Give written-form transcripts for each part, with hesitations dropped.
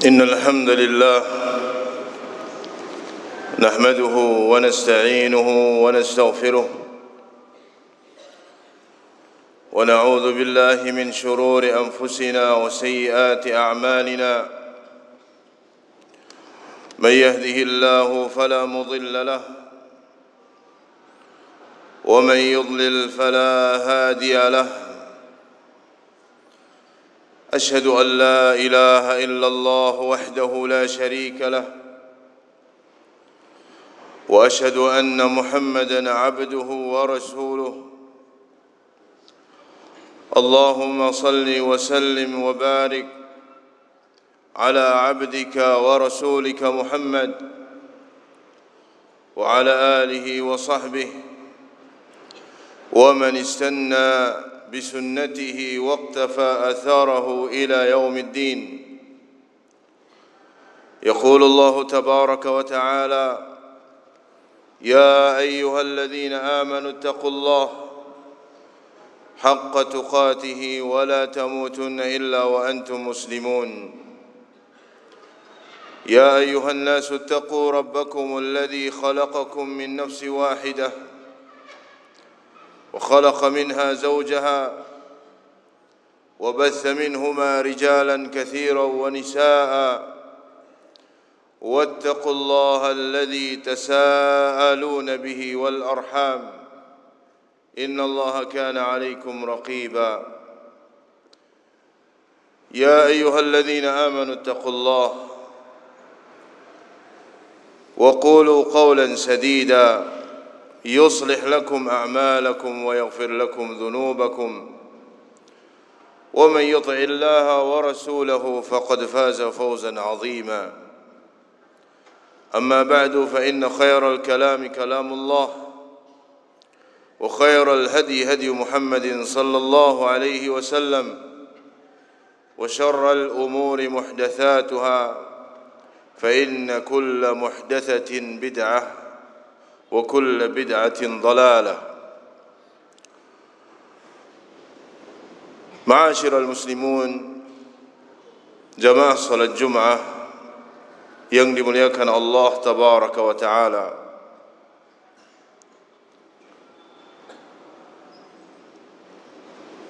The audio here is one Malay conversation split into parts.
إن الحمد لله نحمده ونستعينه ونستغفره ونعوذ بالله من شرور أنفسنا وسيئات أعمالنا من يهده الله فلا مضل له ومن يضلل فلا هادي له أشهد أن لا إله إلا الله وحده لا شريك له وأشهد أن محمدًا عبده ورسوله اللهم صل وسلم وبارك على عبدك ورسولك محمد وعلى آله وصحبه ومن استنى بسنته واقتفى أثاره إلى يوم الدين. يقول الله تبارك وتعالى: يا أيها الذين آمنوا اتقوا الله حق تقاته ولا تموتن إلا وأنتم مسلمون. يا أيها الناس اتقوا ربكم الذي خلقكم من نفس واحدة وخلق منها زوجها وبث منهما رجالا كثيرا ونساء واتقوا الله الذي تساءلون به والأرحام إن الله كان عليكم رقيبا. يا أيها الذين آمنوا اتقوا الله وقولوا قولا سديدا يصلح لكم أعمالكم ويغفر لكم ذنوبكم ومن يطع الله ورسوله فقد فاز فوزا عظيما. أما بعد فإن خير الكلام كلام الله وخير الهدي هدي محمد صلى الله عليه وسلم وشر الأمور محدثاتها فإن كل محدثة بدعة وكل بدعة ضلالة. Ma'asyiral muslimun, jamaah salat Jumat yang dimuliakan Allah tabaraka wa taala.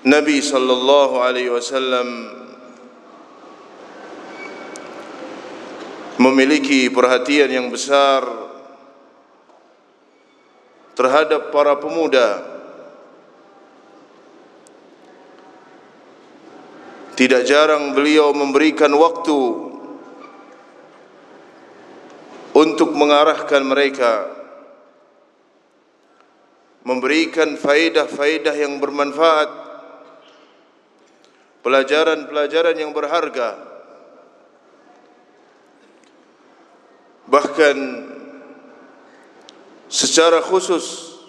Nabi sallallahu alaihi wasallam memiliki perhatian yang besar terhadap para pemuda. Tidak jarang beliau memberikan waktu untuk mengarahkan mereka, memberikan faedah-faedah yang bermanfaat, pelajaran-pelajaran yang berharga. Bahkan secara khusus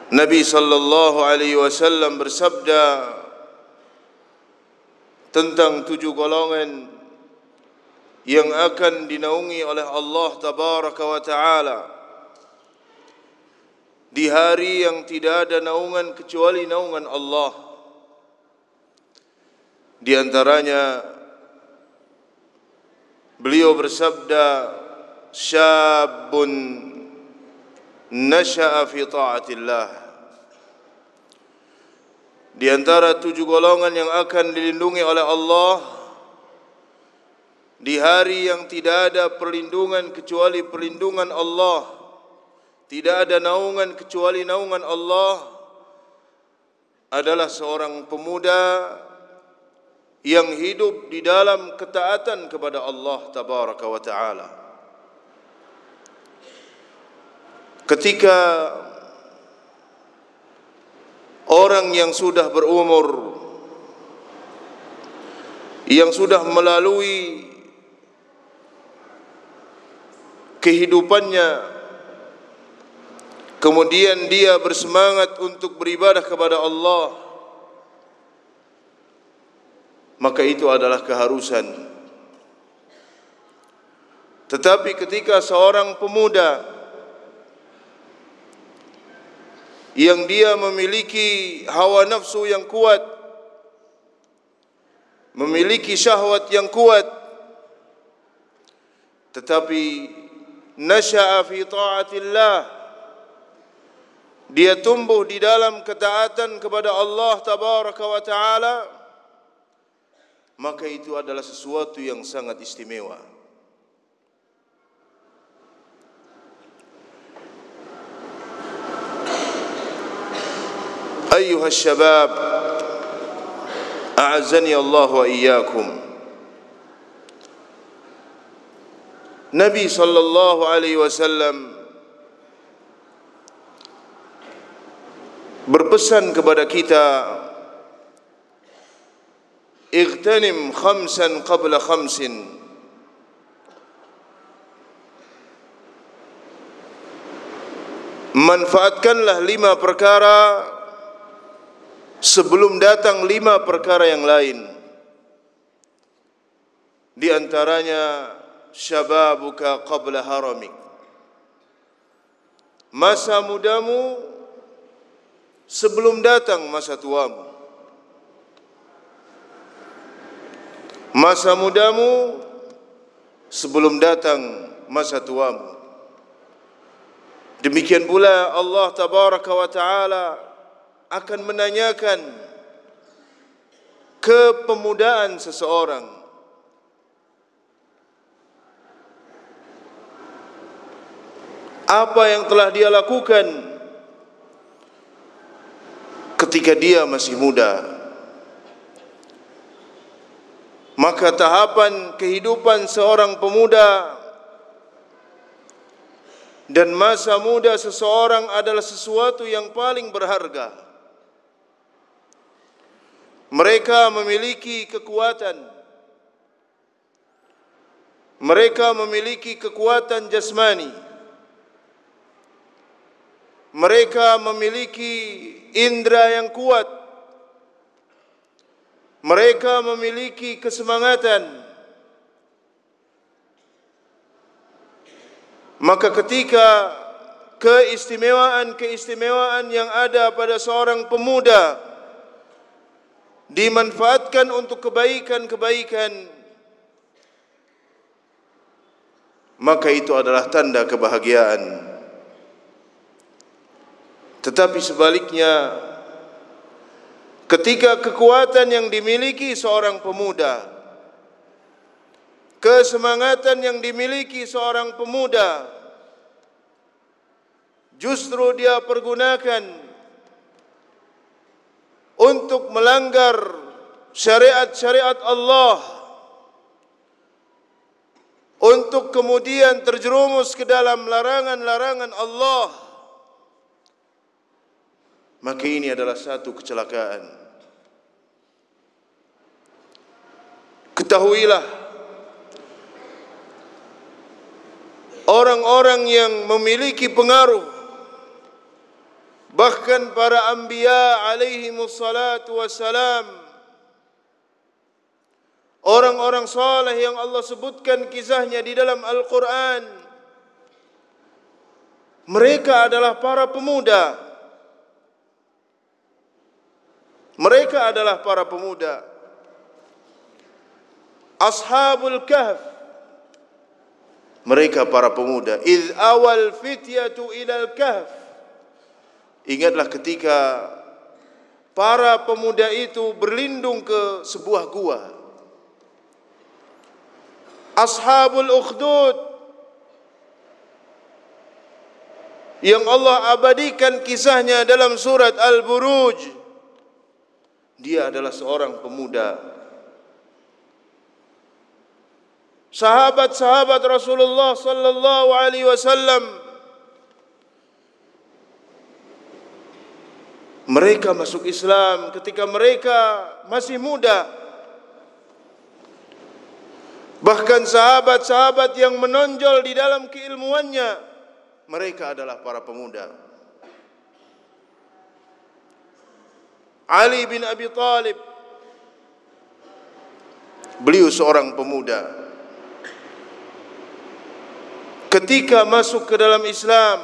Nabi sallallahu alaihi wasallam bersabda tentang 7 golongan yang akan dinaungi oleh Allah tabaraka wa taala di hari yang tidak ada naungan kecuali naungan Allah. Di antaranya beliau bersabda, syabun nasha'a fi ta'atillah. Di antara 7 golongan yang akan dilindungi oleh Allah di hari yang tidak ada perlindungan kecuali perlindungan Allah, tidak ada naungan kecuali naungan Allah, adalah seorang pemuda yang hidup di dalam ketaatan kepada Allah tabaraka wa taala. Ketika orang yang sudah berumur, yang sudah melalui kehidupannya, kemudian dia bersemangat untuk beribadah kepada Allah, maka itu adalah keharusan. Tetapi ketika seorang pemuda yang dia memiliki hawa nafsu yang kuat, memiliki syahwat yang kuat, tetapi nasya'a fi ta'atillah, dia tumbuh di dalam ketaatan kepada Allah tabaraka wa ta'ala, maka itu adalah sesuatu yang sangat istimewa. Ayuha syabab, a'azzani Allah wa iyyakum. Nabi sallallahu alaihi wasallam berpesan kepada kita, "Ightanim khamsan qabla khamsin." Manfaatkanlah 5 perkara sebelum datang 5 perkara yang lain. Di antaranya syababuka qabla haramik, masa mudamu sebelum datang masa tuamu. Masa mudamu sebelum datang masa tuamu. Demikian pula Allah tabaraka wa ta'ala akan menanyakan kepemudaan seseorang. Apa yang telah dia lakukan ketika dia masih muda. Maka tahapan kehidupan seorang pemuda dan masa muda seseorang adalah sesuatu yang paling berharga. Mereka memiliki kekuatan. Mereka memiliki kekuatan jasmani. Mereka memiliki indera yang kuat. Mereka memiliki kesemangatan. Maka ketika keistimewaan yang ada pada seorang pemuda dimanfaatkan untuk kebaikan-kebaikan, maka itu adalah tanda kebahagiaan. Tetapi sebaliknya, ketika kekuatan yang dimiliki seorang pemuda, kesemangatan yang dimiliki seorang pemuda, justru dia pergunakan untuk melanggar syariat-syariat Allah, untuk kemudian terjerumus ke dalam larangan-larangan Allah, maka ini adalah satu kecelakaan. Ketahuilah, orang-orang yang memiliki pengaruh, bahkan para anbiya alaihimus salatu wassalam, orang-orang saleh yang Allah sebutkan kisahnya di dalam Al-Quran, mereka adalah para pemuda. Mereka adalah para pemuda. Ashabul Kahf, mereka para pemuda. Idh awal fityatu ilal kahf, ingatlah ketika para pemuda itu berlindung ke sebuah gua. Ashabul Ukhdud, yang Allah abadikan kisahnya dalam surat Al-Buruj, dia adalah seorang pemuda. Sahabat-sahabat Rasulullah sallallahu alaihi wasallam, mereka masuk Islam ketika mereka masih muda. Bahkan sahabat-sahabat yang menonjol di dalam keilmuannya, mereka adalah para pemuda. Ali bin Abi Thalib, beliau seorang pemuda. Ketika masuk ke dalam Islam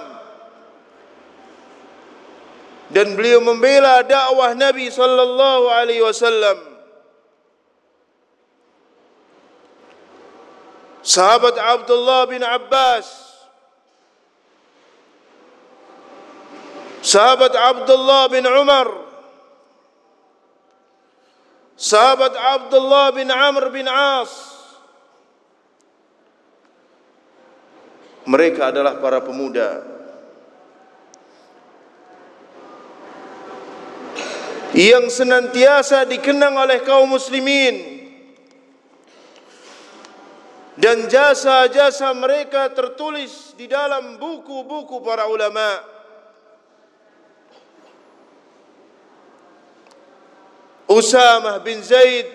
dan beliau membela dakwah Nabi sallallahu alaihi wasallam, sahabat Abdullah bin Abbas, sahabat Abdullah bin Umar, sahabat Abdullah bin Amr bin As. Mereka adalah para pemuda yang senantiasa dikenang oleh kaum muslimin, dan jasa-jasa mereka tertulis di dalam buku-buku para ulama. Usamah bin Zaid,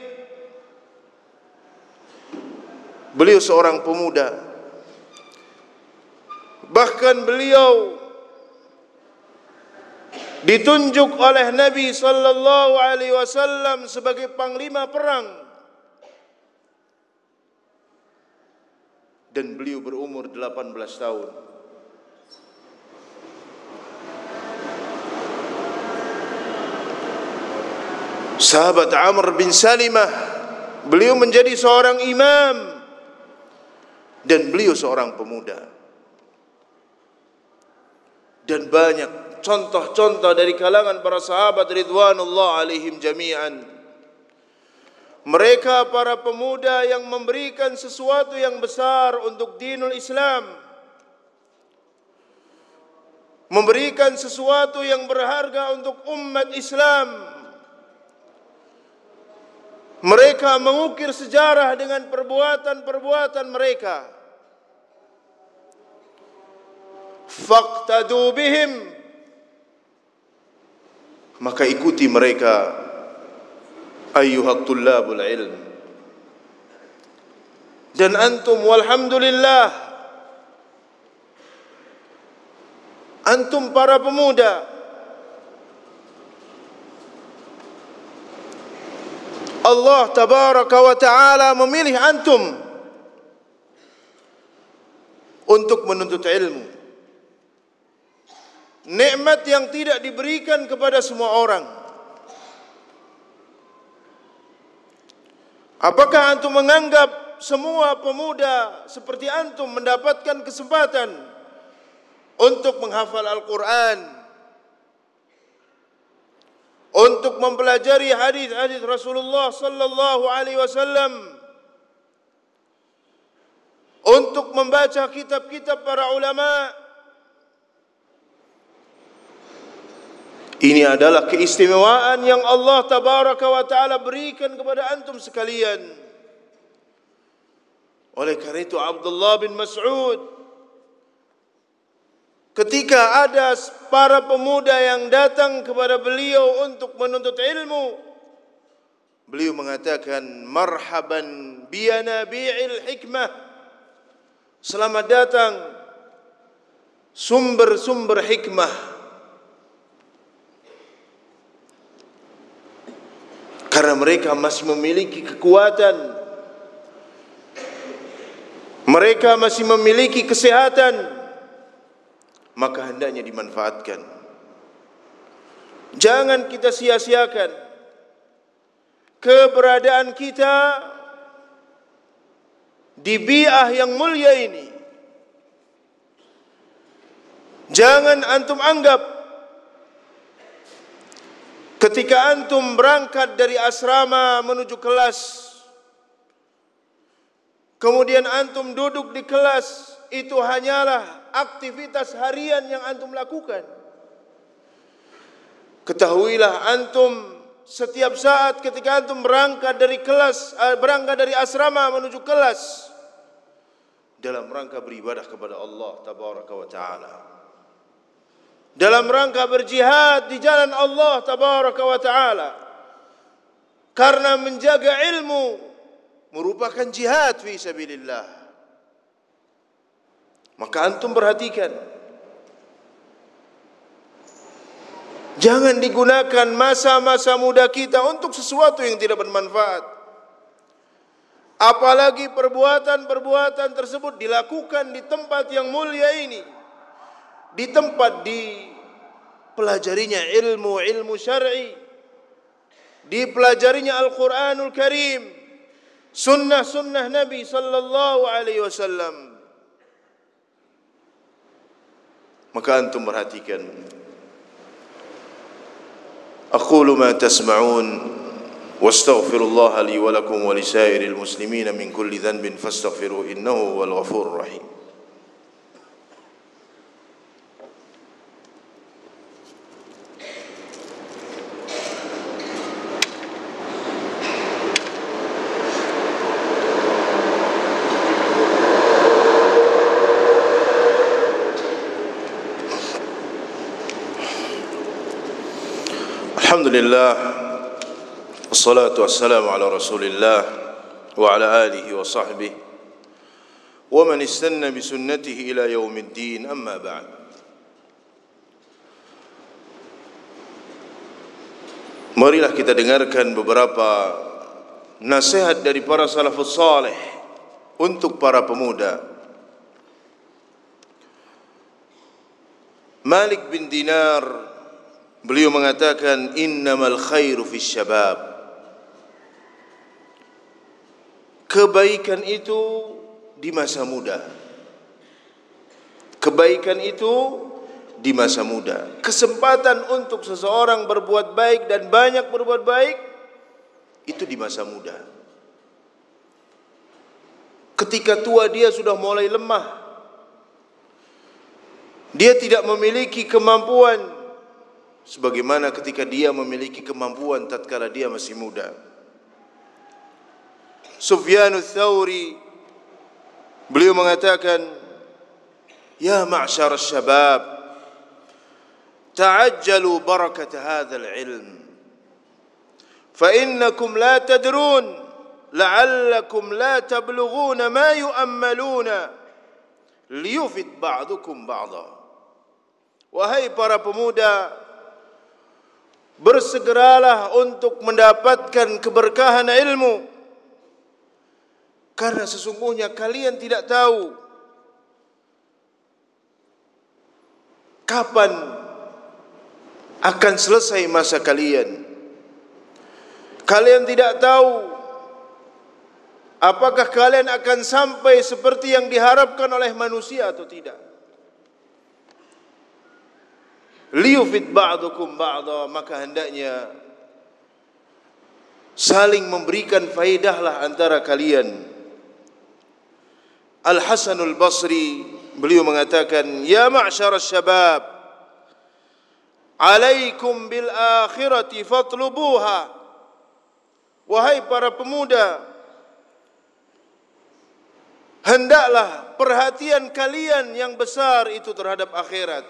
beliau seorang pemuda, bahkan beliau ditunjuk oleh Nabi sallallahu alaihi wasallam sebagai panglima perang, dan beliau berumur 18 tahun. Sahabat Amr bin Salimah, beliau menjadi seorang imam dan beliau seorang pemuda. Dan banyak contoh-contoh dari kalangan para sahabat ridwanullah alaihim jami'an. Mereka para pemuda yang memberikan sesuatu yang besar untuk dinul Islam, memberikan sesuatu yang berharga untuk umat Islam. Mereka mengukir sejarah dengan perbuatan-perbuatan mereka. Faqtadu bihim, maka ikuti mereka ayyuhat tullabul ilm. Dan antum walhamdulillah, antum para pemuda, Allah tabaraka wa ta'ala memilih antum untuk menuntut ilmu. Nikmat yang tidak diberikan kepada semua orang. Apakah antum menganggap semua pemuda seperti antum mendapatkan kesempatan untuk menghafal Al-Quran, untuk mempelajari hadis-hadis Rasulullah sallallahu alaihi wasallam, untuk membaca kitab-kitab para ulama? Ini adalah keistimewaan yang Allah tabaraka wa ta'ala berikan kepada antum sekalian. Oleh karena itu Abdullah bin Mas'ud, ketika ada para pemuda yang datang kepada beliau untuk menuntut ilmu, beliau mengatakan, marhaban biyanabi'il hikmah, selamat datang sumber-sumber hikmah. Karena mereka masih memiliki kekuatan, mereka masih memiliki kesehatan, maka hendaknya dimanfaatkan. Jangan kita sia-siakan keberadaan kita di bi'ah yang mulia ini. Jangan antum anggap ketika antum berangkat dari asrama menuju kelas, kemudian antum duduk di kelas, itu hanyalah aktivitas harian yang antum lakukan. Ketahuilah antum setiap saat ketika antum berangkat dari kelas, berangkat dari asrama menuju kelas, dalam rangka beribadah kepada Allah tabaraka wa ta'ala, dalam rangka berjihad di jalan Allah tabaraka wa ta'ala. Karena menjaga ilmu merupakan jihad fi sabilillah. Maka antum perhatikan, jangan digunakan masa-masa muda kita untuk sesuatu yang tidak bermanfaat. Apalagi perbuatan-perbuatan tersebut dilakukan di tempat yang mulia ini, di tempat dipelajarinya ilmu syar'i, dipelajarinya Al-Quranul Karim, sunnah-sunnah Nabi sallallahu alaihi wasallam. Maka antum perhatikan. Aqulu ma tasma'un wastaghfirullah li wa lakum wa lisairil muslimina min kulli dhanbin fastaghfiruhu innahu huwal ghafurur rahim. Alhamdulillah, wassalatu wassalamu ala rasulillah wa ala alihi wa sahbihi wa man istanna bi sunnatihi ila yaumiddin, amma ba'd. Marilah kita dengarkan beberapa nasihat dari para salafus saleh untuk para pemuda. Malik bin Dinar, beliau mengatakan, innamal khairu fis syabab. Kebaikan itu di masa muda. Kebaikan itu di masa muda. Kesempatan untuk seseorang berbuat baik dan banyak berbuat baik itu di masa muda. Ketika tua dia sudah mulai lemah. Dia tidak memiliki kemampuan sebagaimana ketika dia memiliki kemampuan tatkala dia masih muda. Sufyanus Tsauri, beliau mengatakan, ya ma'syar syabab, ta'ajjalu barakat hadzal ilm, fa innakum la tadrun la'allakum la tablughuna ma yu'ammaluna liyufid ba'dukum ba'dha. Wahai para pemuda, bersegeralah untuk mendapatkan keberkahan ilmu, karena sesungguhnya kalian tidak tahu kapan akan selesai masa kalian. Kalian tidak tahu apakah kalian akan sampai seperti yang diharapkan oleh manusia atau tidak. Liyufid ba'dukum ba'dha, maka hendaknya saling memberikan faedahlah antara kalian. Al-Hasanul Basri, beliau mengatakan, ya ma'syar syabab, alaikum bil akhirati fatlubuha. Wahai para pemuda, hendaklah perhatian kalian yang besar itu terhadap akhirat.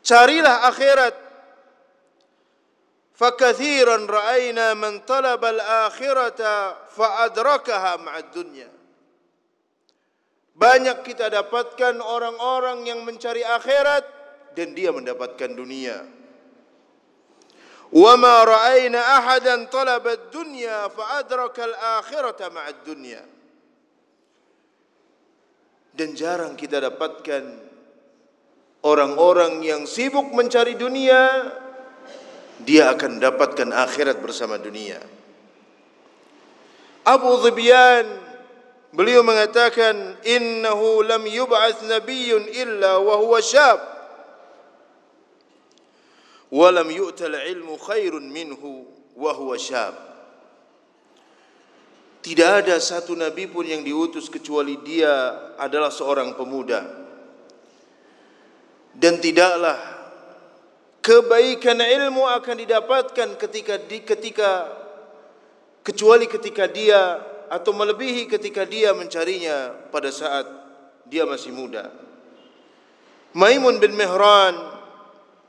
Carilah akhirat. Fakathiran ra'ayna man talaba al-akhirata fa'adrakaha ma'ad dunya. Banyak kita dapatkan orang-orang yang mencari akhirat dan dia mendapatkan dunia. Wa ma ra'ayna ahadan talaba ad-dunya fa'adraka al-akhirata ma'ad dunya. Dan jarang kita dapatkan orang-orang yang sibuk mencari dunia, dia akan dapatkan akhirat bersama dunia. Abu Dhibyan, beliau mengatakan, innahu lam yub'ats nabiyyun illa wa huwa syab, wa lam yu'tal ilmu khairun minhu wa huwa syab. Tidak ada satu nabi pun yang diutus kecuali dia adalah seorang pemuda. Dan tidaklah kebaikan ilmu akan didapatkan kecuali ketika dia, atau melebihi ketika dia mencarinya pada saat dia masih muda. Maimun bin Mihran,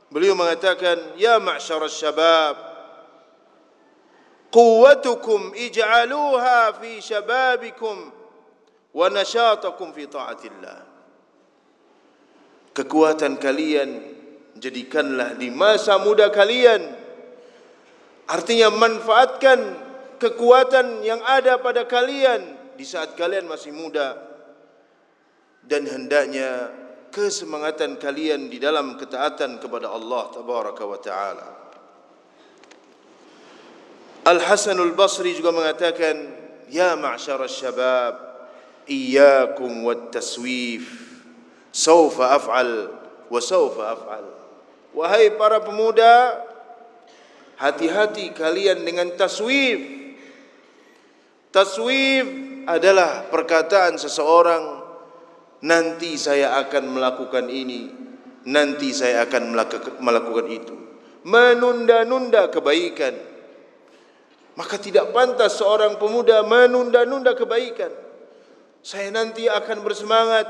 beliau mengatakan, ya ma'syar syabab, quwwatukum ij'aluha fi syababikum wa nasyatakum fi ta'atillah. Kekuatan kalian jadikanlah di masa muda kalian. Artinya manfaatkan kekuatan yang ada pada kalian di saat kalian masih muda. Dan hendaknya kesemangatan kalian di dalam ketaatan kepada Allah tabaraka wa ta'ala. Al-Hasanul Basri juga mengatakan, ya ma'syarasy syabab, iyyakum wat-taswif, saufa af'al wa saufa af'al. Wahai para pemuda, hati-hati kalian dengan taswif. Taswif adalah perkataan seseorang, nanti saya akan melakukan ini, nanti saya akan melakukan itu. Menunda-nunda kebaikan. Maka tidak pantas seorang pemuda menunda-nunda kebaikan. Saya nanti akan bersemangat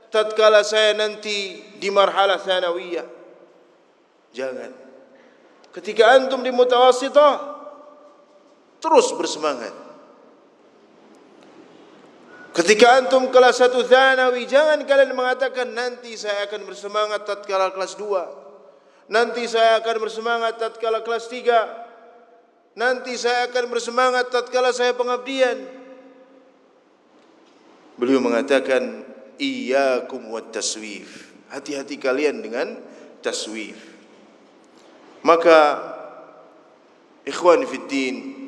tatkala saya nanti di marhalah tsanawiyah. Jangan. Ketika antum di mutawassithah, terus bersemangat. Ketika antum kelas 1 tsanawi, jangan kalian mengatakan nanti saya akan bersemangat tatkala kelas 2. Nanti saya akan bersemangat tatkala kelas 3. Nanti saya akan bersemangat tatkala saya pengabdian. Beliau mengatakan, iyyakum wat-taswif. Hati-hati kalian dengan taswif. Maka ikhwan fiddin,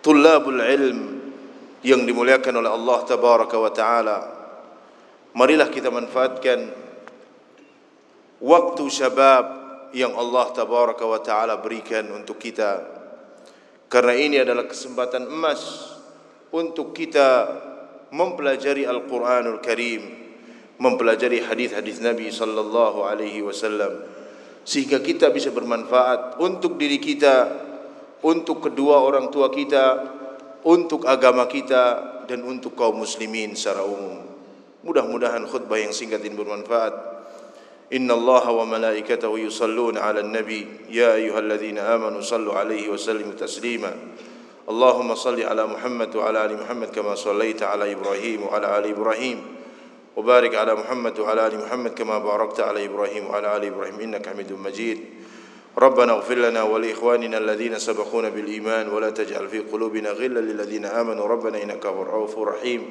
tullabul ilm yang dimuliakan oleh Allah tabaraka wa taala, marilah kita manfaatkan waktu syabab yang Allah tabaraka wa taala berikan untuk kita. Karena ini adalah kesempatan emas untuk kita mempelajari Al-Quranul Karim, mempelajari hadis-hadis Nabi sallallahu alaihi wasallam, sehingga kita bisa bermanfaat untuk diri kita, untuk kedua orang tua kita, untuk agama kita, dan untuk kaum muslimin secara umum. Mudah-mudahan khutbah yang singkat ini bermanfaat. Inna Allah wa malaikatahu yusalluna ala nabi ya ayyuhalladzina amanu sallu alaihi wa sallimu taslima. Allahumma salli ala Muhammad wa ala ali Muhammad kama sallaita ala Ibrahim wa ala ali Ibrahim wa barik ala Muhammad wa ala ali Muhammad kama barakta ala Ibrahim wa ala ali Ibrahim innaka Hamidum Majid. Rabbana ighfir lana wa li ikhwanina alladhina sabaquna bil iman wa la taj'al fi qulubina ghillan lil ladzina amanu rabbana innaka ra'ufur rahim.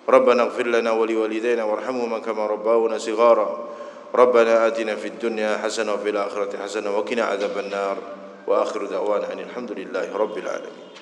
Rabbana ighfir lana wa li walidayna warhamhuma kama rabbawna shighara. ربنا آتنا في الدنيا حسنة وفي الآخرة حسنة وقنا عذاب النار وآخر دعوانا أن الحمد لله رب العالمين.